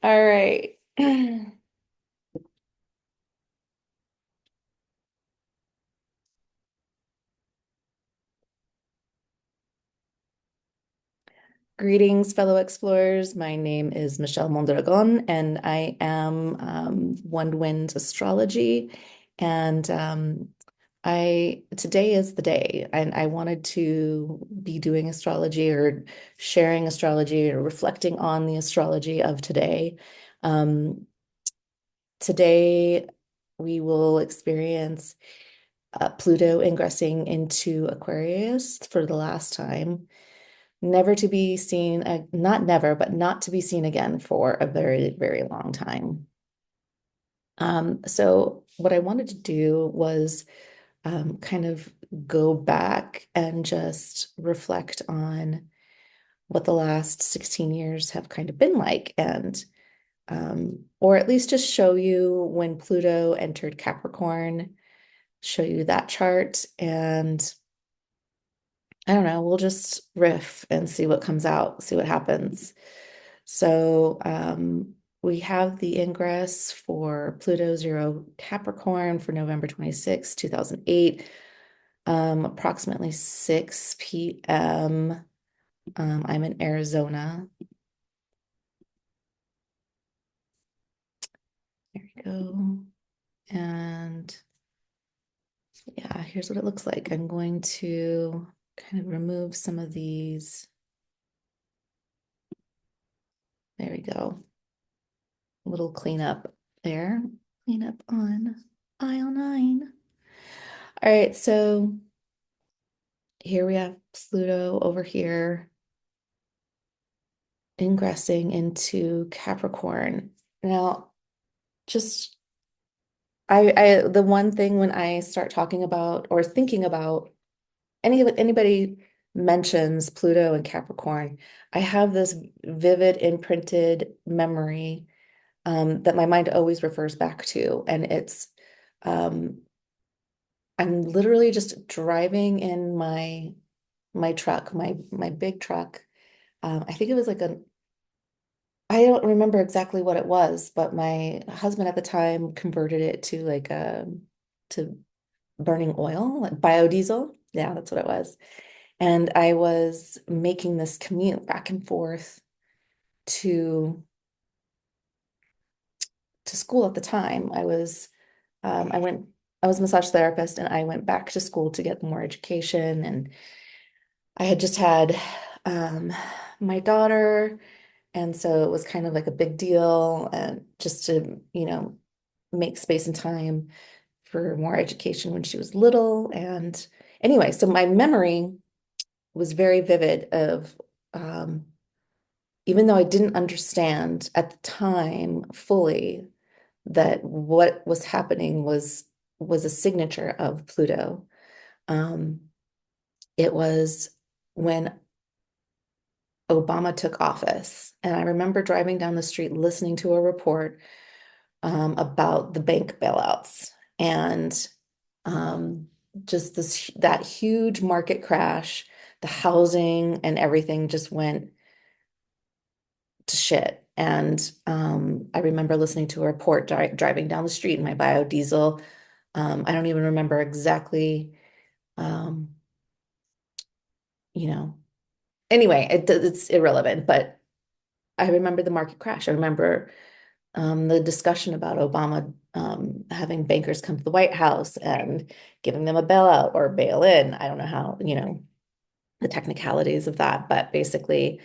All right. Greetings, fellow explorers. My name is Michelle Mondragon, and I am One Wind Astrology. And I today is the day, and I wanted to be doing astrology or sharing astrology or reflecting on the astrology of today. Um, Today, we will experience Pluto ingressing into Aquarius for the last time, never to be seen, not never, but not to be seen again for a very, very long time. So what I wanted to do was kind of go back and just reflect on what the last 16 years have kind of been like, and or at least just show you when Pluto entered Capricorn, show you that chart, and I don't know, we'll just riff and see what comes out, see what happens. So we have the ingress for Pluto 0 Capricorn for November 26, 2008, approximately 6 p.m. I'm in Arizona. There we go. And yeah, here's what it looks like. I'm going to kind of remove some of these. There we go. A little cleanup there. Cleanup on aisle 9. All right, so here we have Pluto over here ingressing into Capricorn. Now, just the one thing when I start talking about or thinking about anybody mentions Pluto and Capricorn, I have this vivid imprinted memory that my mind always refers back to, and it's um, I'm literally just driving in my truck, my big truck. I think it was like I don't remember exactly what it was, but my husband at the time converted it to like to burning oil, like biodiesel. Yeah, that's what it was. And I was making this commute back and forth to to school at the time. I went I was a massage therapist, and I went back to school to get more education, and I had just had um my daughter. And so it was kind of like a big deal, and just to, make space and time for more education when she was little. And anyway, so my memory was very vivid of, um, even though I didn't understand at the time fully that what was happening was a signature of Pluto. Um, it was when Obama took office, and I remember driving down the street listening to a report about the bank bailouts, and um, just that huge market crash, the housing and everything just went to shit. And I remember listening to a report driving down the street in my biodiesel. I don't even remember exactly, um, you know. Anyway, it's irrelevant, but I remember the market crash. I remember the discussion about Obama having bankers come to the White House and giving them a bailout or bail in. I don't know how, the technicalities of that, but basically,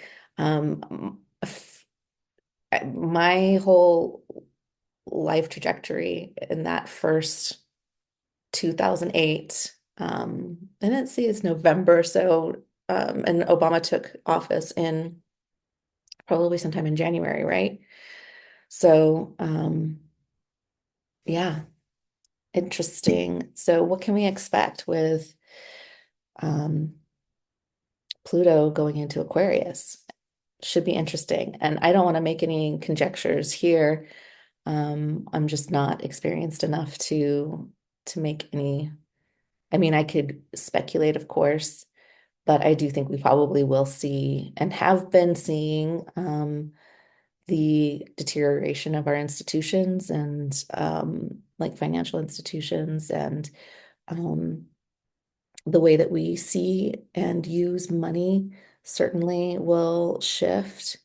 my whole life trajectory in that first 2008, I didn't see it's November, so, and Obama took office in probably sometime in January, right? So, yeah. Interesting. So what can we expect with um, Pluto going into Aquarius? Should be interesting. And I don't want to make any conjectures here. I'm just not experienced enough to make any. I mean, I could speculate, of course, but I do think we probably will see and have been seeing the deterioration of our institutions and like financial institutions and um, the way that we see and use money certainly will shift,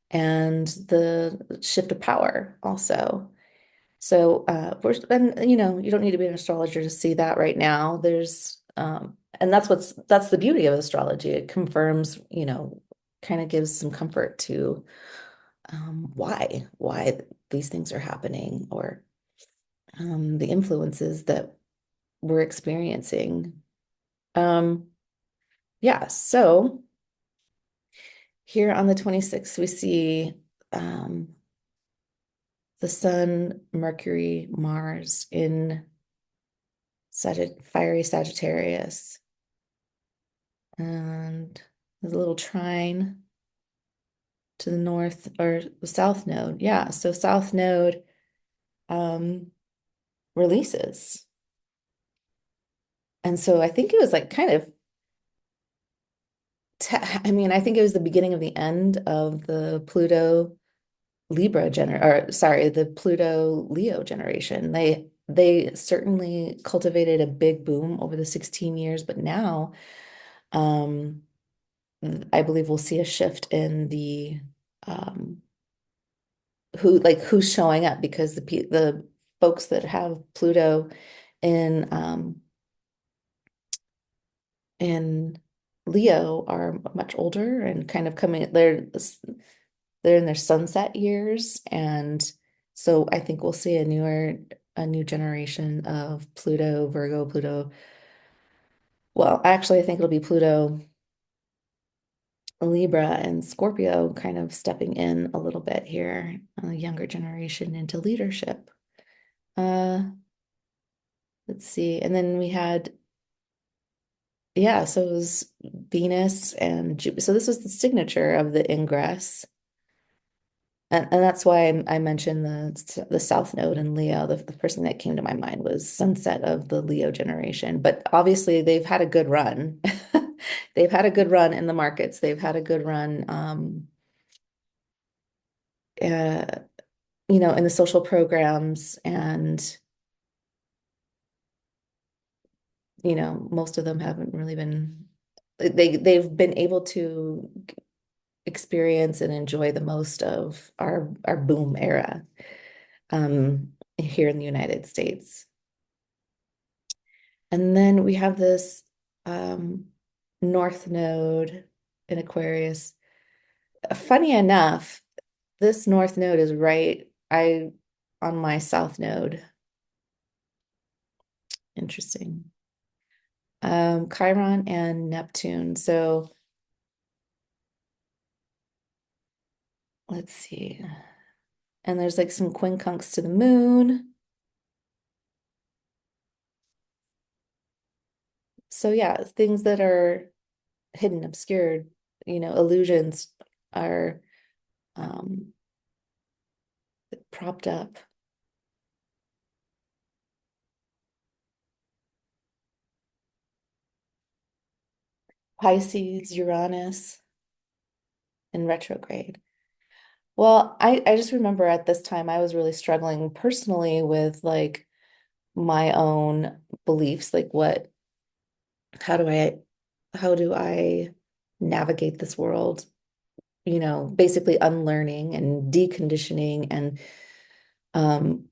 and the shift of power also. So and you don't need to be an astrologer to see that right now. And that's the beauty of astrology. It confirms, kind of gives some comfort to why these things are happening, or the influences that we're experiencing. Um, yeah, so here on the 26th, we see um, the Sun, Mercury, Mars in fiery Sagittarius. And there's a little trine to the north or the south node. Yeah, so south node um, releases. And so I think it was like kind of, I mean, I think it was the beginning of the end of the Pluto or sorry, the Pluto Leo generation. They certainly cultivated a big boom over the 16 years, but now um, I believe we'll see a shift in the um, who's showing up, because the folks that have Pluto in in Leo are much older and kind of coming, they're in their sunset years. And so I think we'll see a new generation of Pluto. Well, actually, I think it'll be Pluto, Libra, and Scorpio kind of stepping in a little bit here, a younger generation into leadership. Uh, let's see. And then we had, yeah, so it was Venus and Jupiter. So this was the signature of the ingress. And that's why I mentioned the South Node in Leo. The person that came to my mind was sunset of the Leo generation. But obviously, they've had a good run. They've had a good run in the markets. They've had a good run, uh, in the social programs, and most of them haven't really been. They've been able to experience and enjoy the most of our boom era here in the United States. And then we have this um, North Node in Aquarius. Funny enough, this North Node is right on my South Node. Interesting. Chiron and Neptune. So let's see. And there's like some quincunx to the moon. So yeah, things that are hidden, obscured, illusions are um, propped up. Pisces, Uranus in retrograde. Well, I just remember at this time I was really struggling personally with like my own beliefs, like how do I, how do I navigate this world? Basically unlearning and deconditioning, and um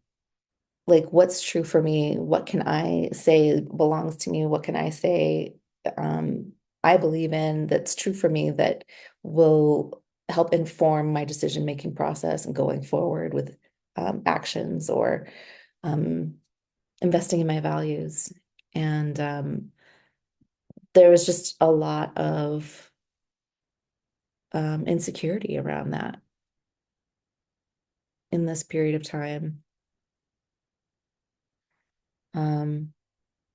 like what's true for me, what can I say belongs to me, what can I say um I believe in that's true for me, that will help inform my decision making process and going forward with actions, or um investing in my values. And there was just a lot of insecurity around that in this period of time, um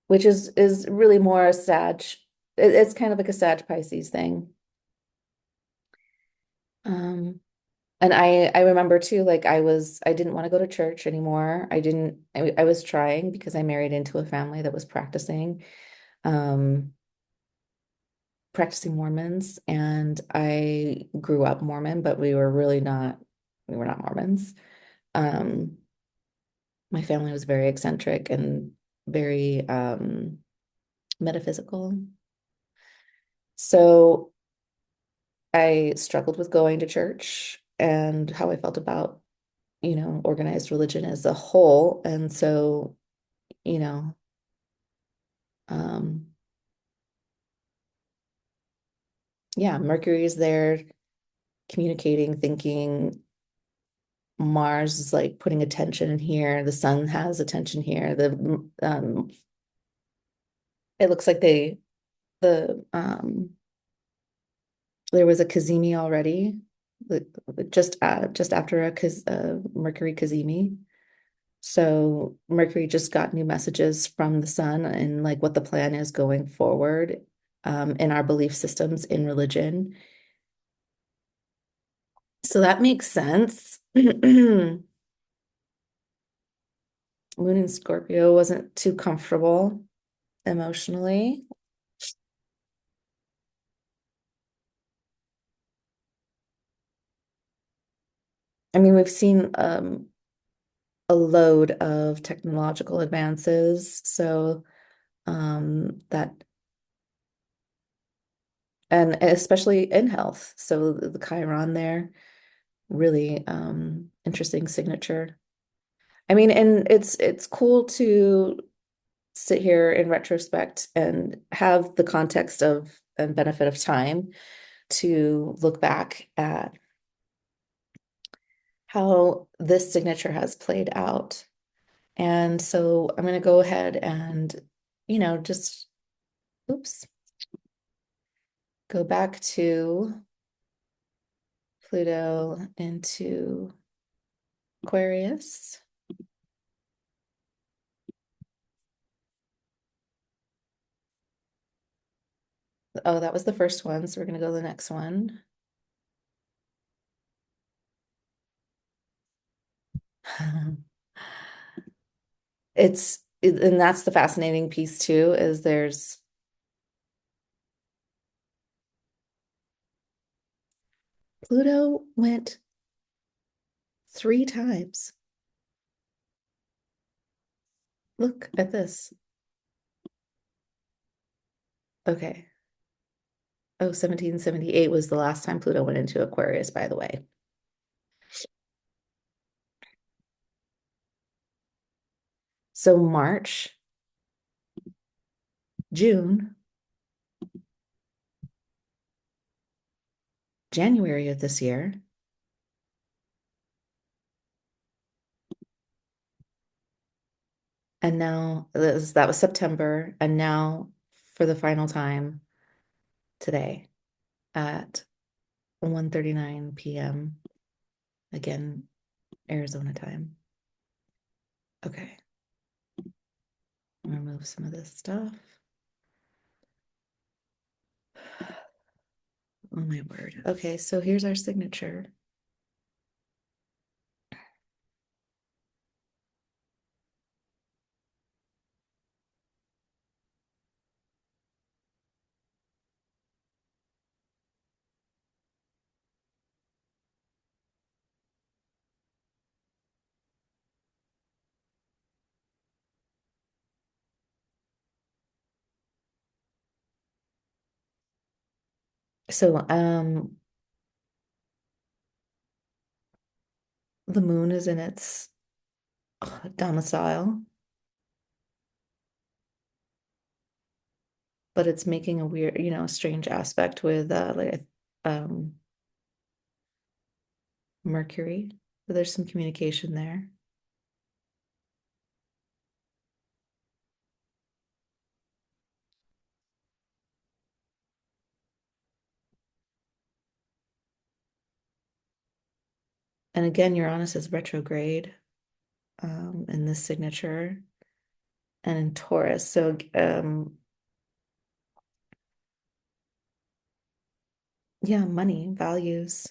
which is really more a it's kind of like a Sag Pisces thing. Um, and I remember too, like I didn't want to go to church anymore. I was trying because I married into a family that was um, practicing Mormons, and I grew up Mormon, but we were really not. we were not Mormons. Um, my family was very eccentric and very metaphysical. So I struggled with going to church and how I felt about, organized religion as a whole. And so, you know, um, yeah, Mercury is there communicating, thinking. Mars is like putting attention in here. The sun has attention here. It looks like the there was a Cazimi already, just after a Mercury Cazimi. So Mercury just got new messages from the sun and like what the plan is going forward in our belief systems in religion. So that makes sense. Moon in Scorpio wasn't too comfortable emotionally. I mean, we've seen a load of technological advances, so that and especially in health. So the Chiron there, really interesting signature. I mean, and it's cool to sit here in retrospect and have the context of and benefit of time to look back at how this signature has played out. And so I'm going to go ahead and, just oops, go back to Pluto into Aquarius. Oh, that was the first one. So we're going to go to the next one. And that's the fascinating piece too, is Pluto went 3 times. Look at this. Okay. Oh, 1778 was the last time Pluto went into Aquarius, by the way. So March, June, January of this year, and now that was September, and now for the final time today at 1:39 p.m. again, Arizona time. Okay, I'll remove some of this stuff. Oh my word. Okay, so here's our signature. So the moon is in its domicile, but it's making a weird, strange aspect with Mercury. But there's some communication there. And again, Uranus is retrograde in this signature and in Taurus. So yeah, money, values.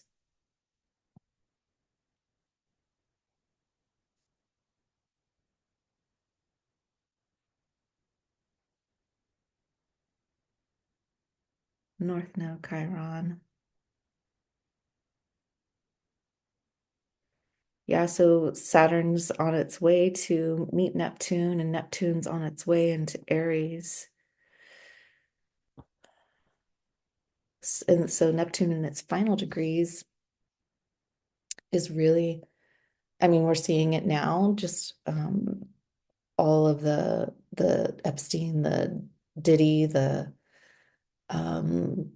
North Node, Chiron. Yeah, so Saturn's on its way to meet Neptune, and Neptune's on its way into Aries. And so Neptune in its final degrees is really, I mean, we're seeing it now, just all of the Epstein, the Diddy, the um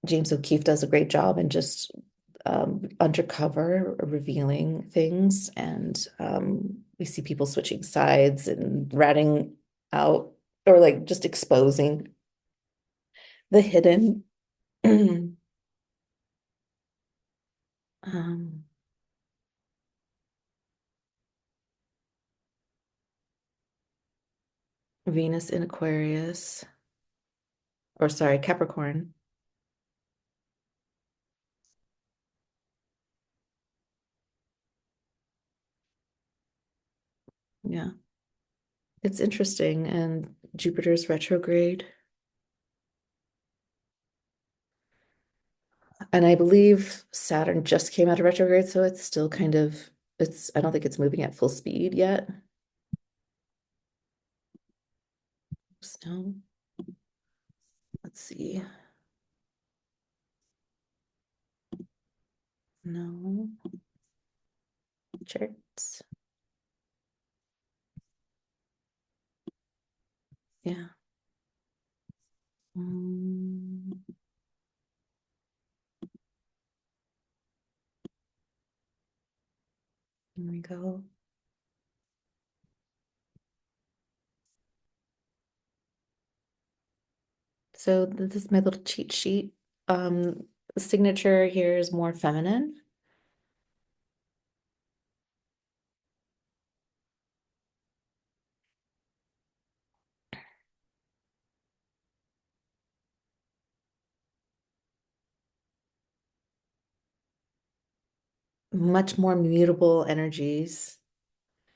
James O'Keefe does a great job in just undercover revealing things, and we see people switching sides and ratting out or like just exposing the hidden um, Venus in Aquarius, or sorry, Capricorn. Yeah, it's interesting. And Jupiter's retrograde. And I believe Saturn just came out of retrograde, so it's still kind of, I don't think it's moving at full speed yet. So let's see. No charts. Yeah. Mm, here we go. So this is my little cheat sheet. The signature here is more feminine, much more mutable energies.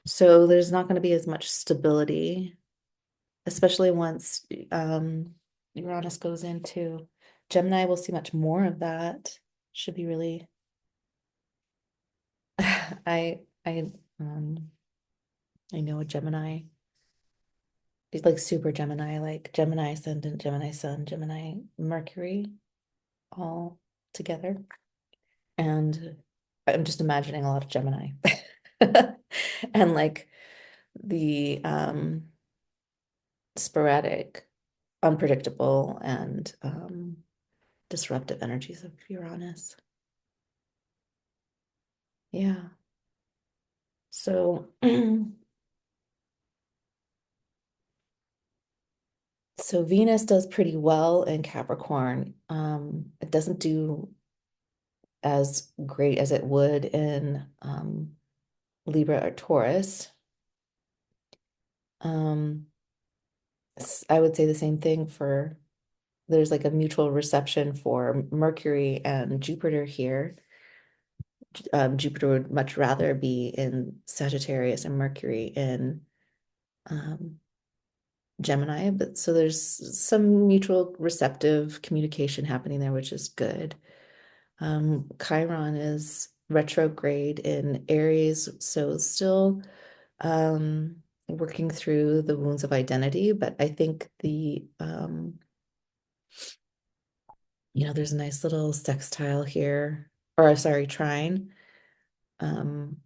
So there's not going to be as much stability, especially once Uranus goes into Gemini. We'll see much more of that. Should be really I I know a Gemini. He's like super Gemini, like Gemini ascendant, Gemini sun, Gemini Mercury all together. And I'm just imagining a lot of Gemini. And like the sporadic, unpredictable, and disruptive energies of Uranus. Yeah. So so Venus does pretty well in Capricorn. It doesn't do as great as it would in Libra or Taurus. Um, I would say the same thing for there's like a mutual reception for Mercury and Jupiter here. Jupiter would much rather be in Sagittarius and Mercury in um, Gemini, but so there's some mutual receptive communication happening there, which is good. Chiron is retrograde in Aries, so still working through the wounds of identity, but I think there's a nice little sextile here, or sorry, trine, um,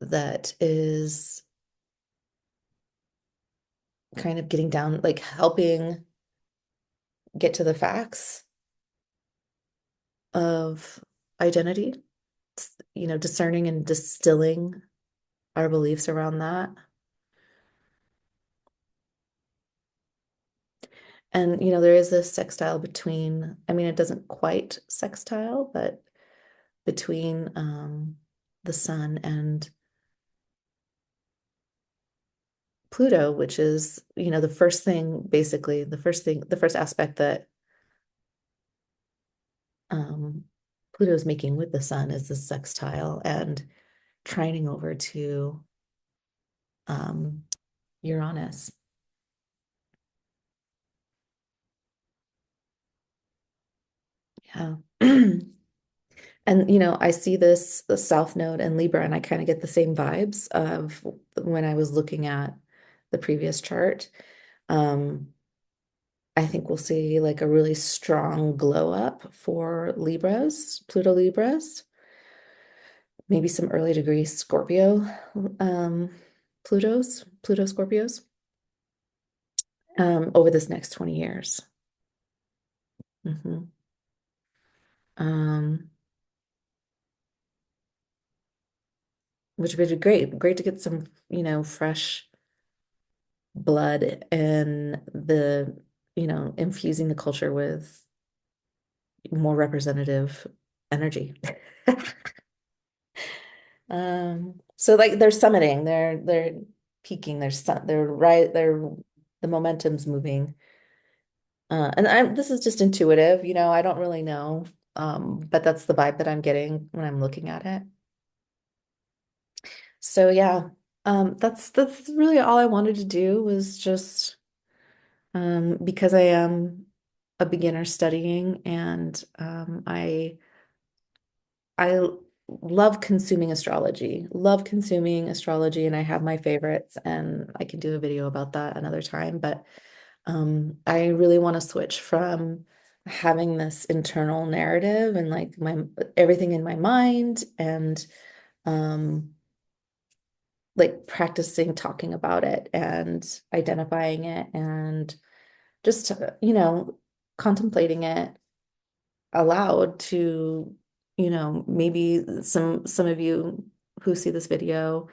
that is kind of getting down, like helping get to the facts of identity, discerning and distilling our beliefs around that. And, there is this sextile between, I mean, it doesn't quite sextile, but between the sun and Pluto, which is, the first thing, basically, the first aspect that um, Pluto is making with the sun is the sextile and trining over to um, Uranus. Yeah. And I see the South Node and Libra, and I kind of get the same vibes of when I was looking at the previous chart. Um, I think we'll see like a really strong glow up for Libras, Pluto Libras, maybe some early degree Scorpio, um, Pluto Scorpios, over this next 20 years. Mhm. Um, which would be great. Great to get some, fresh blood and infusing the culture with more representative energy. So like they're summiting, they're peaking, they're right, the momentum's moving. And this is just intuitive, I don't really know. But that's the vibe that I'm getting when I'm looking at it. So yeah, that's really all I wanted to do was just because I am a beginner studying and I love consuming astrology, and I have my favorites, and I can do a video about that another time. But I really want to switch from having this internal narrative and like my everything in my mind and um, like practicing talking about it and identifying it and just, contemplating it aloud to, maybe some of you who see this video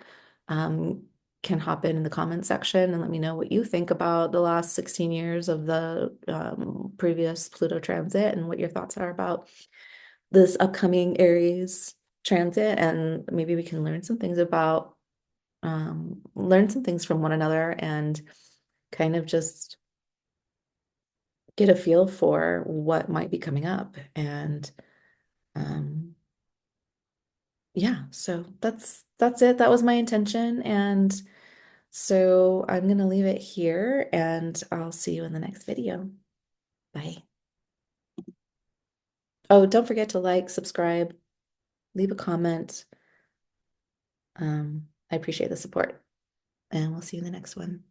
um, can hop in the comment section and let me know what you think about the last 16 years of the previous Pluto transit and what your thoughts are about this upcoming Aries transit. And maybe we can learn some things from one another and kind of just get a feel for what might be coming up. And um, yeah, so that's it. That was my intention. And so I'm gonna leave it here and I'll see you in the next video. Bye. Oh, don't forget to like, subscribe, leave a comment. I appreciate the support, and we'll see you in the next one.